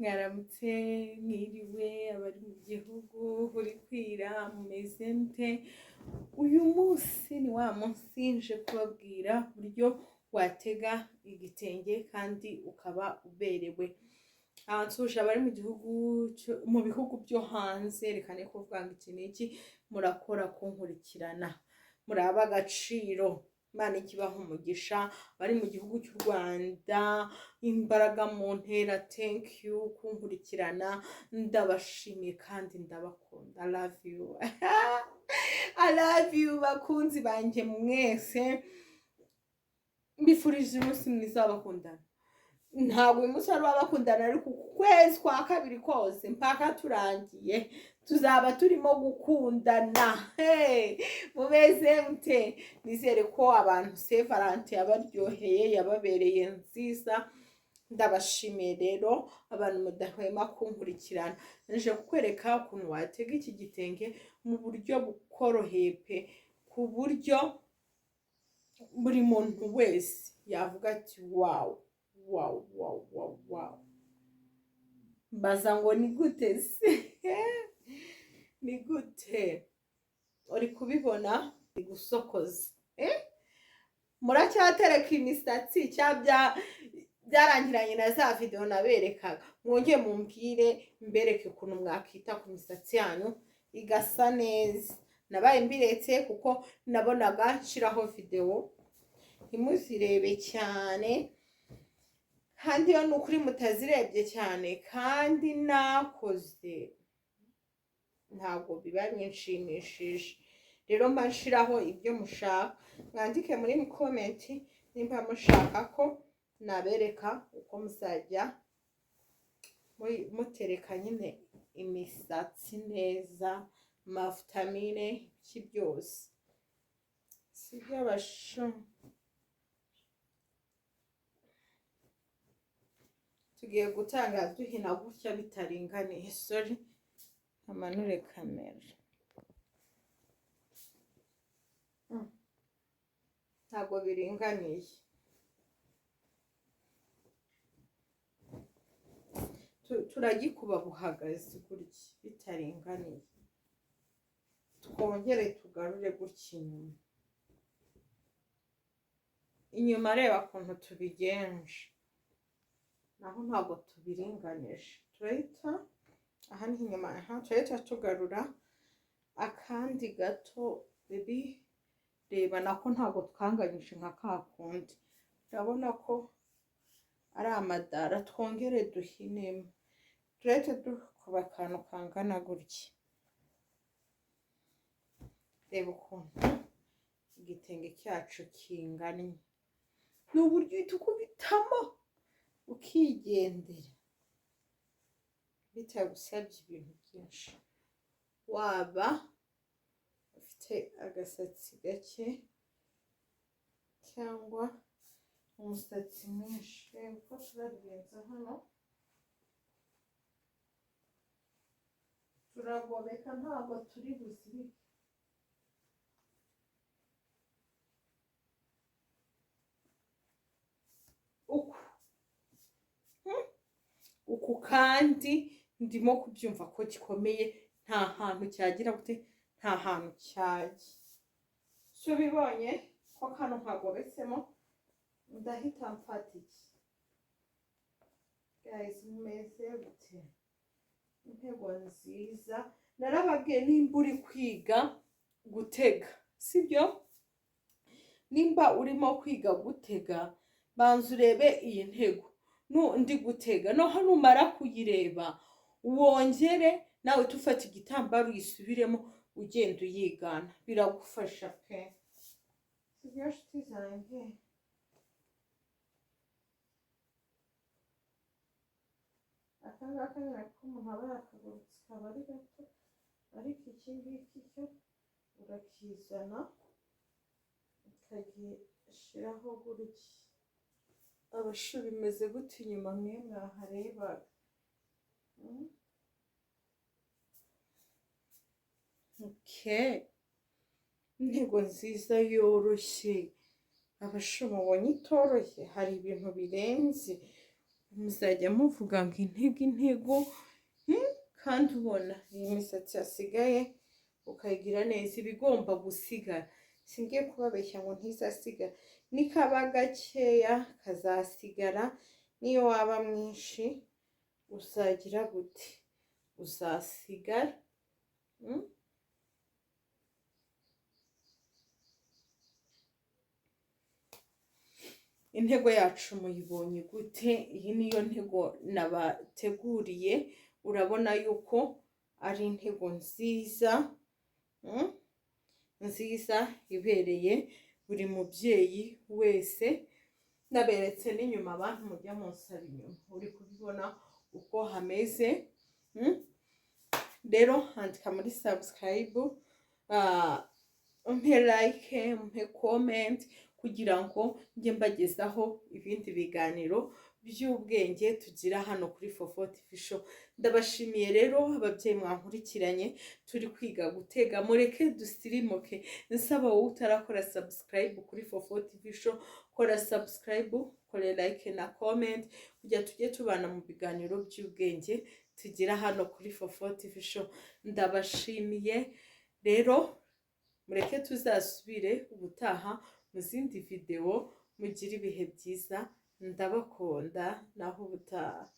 Mwaramutse mwiriwe abari mu gihugu uri kwira mumeze mute? Uyu munsi ni wa munsi nje kubabwira uburyo watega igitenge kandi ukaba uberewe. Nsuje abari mu bihugu byo hanze, reka ne kuvuga ngo iki n'iki murakora kunkurikirana, muri ab'agaciro. Imana ikibaha umugisha. Bari mu gihugu cy'u Rwanda, imbaraga mu ntera, thank you kunkurikirana, ndabashimiye kandi ndabakunda. I love you. I love you bakunzi banjye mwese, mbifurije umunsi mwiza w'abakundana. Ntabwo uyu munsi ari uw'abakundana, ariko ukwezi kwa kabiri kose mpaka turangiye tuzaba turimo gukundana. Mumeze mute? Nizere ko abantu Saint Valentin yabaryoheye, yababereye nziza. Ndabashimiye rero abantu mudahwema kunkurikirana. Nje kukwereka ukuntu watega iki gitenge mu buryo bukoroheye pe, ku buryo buri muntu wese yavuga ati wow. Mbaza ngo ni gute se? Ni gute? Uri kubibona ndi gusokoza. Muracyatereka imisatsi cyabya byarangiranye na za video naberekaga. Mwongeye mumbwire mbereke ukuntu mwakita ku misatsi yanyu igasa neza. Nabaye mbiretse kuko nabonaga nshiraho video ntimuzirebe cyane, kandi iyo ni ukuri mutazirebye cyane kandi nakoze ntabwo biba binshimishije. Rero mba nshiraho ibyo mushaka, mwandike muri comment nimba mushaka ko nabereka uko muzajya mutereka nyine imisatsi neza, mafutamine iki byose sibyo abasho. Tugiye gutanga duhina gutya bitaringaniye. Sorry, amanure kamera. Ntabwo biringaniye. Turagikuba buhagaze gutya bitaringaniye, twongere tugarure gutya inyuma. Inyuma reba ukuntu tubigenje, naho ntabwo tubiringanije. Turahita aha ni inyuma, turahita tugarura akandi gato. Baby reba nako ntabwo twanganyije nka kakundi. Urabona ko ari amadara, twongere duhinemo. Turahita dukuba akantu kangana gutya. Reba ukuntu igitenge cyacu kinganye. Ni uburyo uhita ukubitamo ukigendera bitagusabye ibintu byinshi. Waba ufite agasatsi gake cyangwa umusatsi mwinshi, uko turabigenza hano turagobeka, ntabwo turi buzirike. Uku kandi ndimo kubyumva ko gikomeye, nta hantu cyagira gute, nta hantu cyajya. So bibonye ko kano nkagobetsemo, ndahita mfata iki. Guys, mumeze gute? Intego nziza. Narababwiye nimba uri kwiga gutega, sibyo? Nimba urimo kwiga gutega, banza urebe iyi ntego ndi gutega. No hano umara kuyireba wongere nawe tufata igitambaro uyisubiremo ugenda uyigana, biragufasha pe. Sibyo nshuti zanjye? Akangaka ni ako umuntu aba yakagurutse kaba ari gato, ariko iki ngiki cyo urakizana ukagishyiraho gutya. Abashu bimeze gute inyuma mwe mwaharebaga? Okay, intego nziza yoroshye. Abashu mubonye itoroshye, hari ibintu birenze. muzajya muvuga ngo intego kandi ubona iyi misatsi yasigaye ukayigira neza, ibigomba gusigara. Singiye kubabeshya ngo ntizasigara, nikaba gakeya kazasigara, niyo waba mwinshi uzagira gute, uzasigara. Intego yacu muyibonye gute? Iyi niyo ntego nabateguriye, urabona yuko ari intego nziza, nziza ibereye buri mubyeyi wese. Naberetse n'inyuma abantu mujya munsaba inyuma, uri kubibona uko hameze. Rero handika muri subscribe, umpe like, umpe comment, kugira ngo njye mbagezaho ibindi biganiro by'ubwenge tugira hano kuri Fofo TV Show. Ndabashimiye rero ababyeyi mwankurikiranye, turi kwiga gutega, mureke dusirimuke. Nsaba wowe utarakora subscribe kuri Fofo TV Show, kora subscribe, kore like na comment, kugira tujye tubana mu biganiro by'ubwenge tugira hano kuri Fofo TV Show. Ndabashimiye rero, mureke tuzasubire ubutaha mu zindi video. Mugire ibihe byiza, ndabakunda, naho ubutaha.